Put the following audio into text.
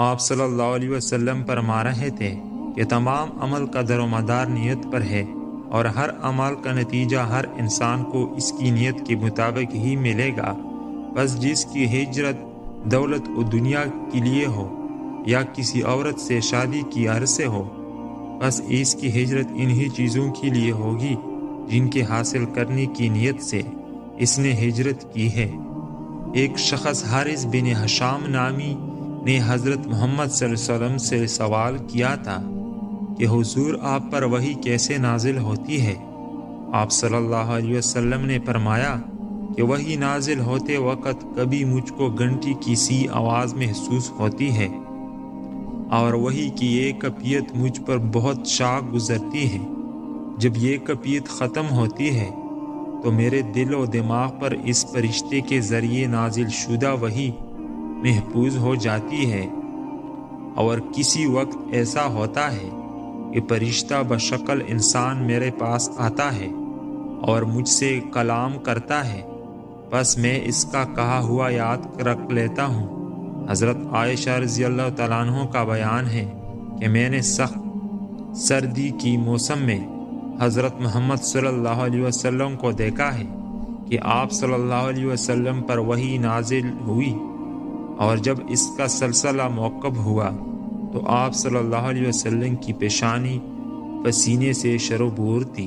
آپ صلی اللہ علیہ وسلم فرما رہے تھے کہ تمام عمل کا در و مدار نیت پر ہے، اور ہر عمل کا نتیجہ ہر انسان کو اس کی نیت کے مطابق ہی ملے گا۔ بس جس کی ہجرت دولت و دنیا کے لیے ہو یا کسی عورت سے شادی کی غرض سے ہو، بس اس کی ہجرت انہی چیزوں کے لیے ہوگی جن کے حاصل کرنے کی نیت سے اس نے ہجرت کی ہے۔ ایک شخص حارث بن ہشام نامی نے حضرت محمد صلی اللہ علیہ وسلم سے سوال کیا تھا کہ حضور آپ پر وحی کیسے نازل ہوتی ہے؟ آپ صلی اللہ علیہ وسلم نے فرمایا کہ وحی نازل ہوتے وقت کبھی مجھ کو گھنٹی کی سی آواز محسوس ہوتی ہے، اور وحی کی یہ کیفیت مجھ پر بہت شاق گزرتی ہے۔ جب یہ کیفیت ختم ہوتی ہے تو میرے دل و دماغ پر اس فرشتے کے ذریعے نازل شدہ وحی محفوظ ہو جاتی ہے، اور کسی وقت ایسا ہوتا ہے کہ فرشتہ بشکل انسان میرے پاس آتا ہے اور مجھ سے کلام کرتا ہے، بس میں اس کا کہا ہوا یاد رکھ لیتا ہوں۔ حضرت عائشہ رضی اللہ تعالیٰ عنہ کا بیان ہے کہ میں نے سخت سردی کی موسم میں حضرت محمد صلی اللہ علیہ وسلم کو دیکھا ہے کہ آپ صلی اللہ علیہ وسلم پر وحی نازل ہوئی، اور جب اس کا سلسلہ موقف ہوا تو آپ صلی اللہ علیہ وسلم کی پیشانی پسینے سے شربور تھی۔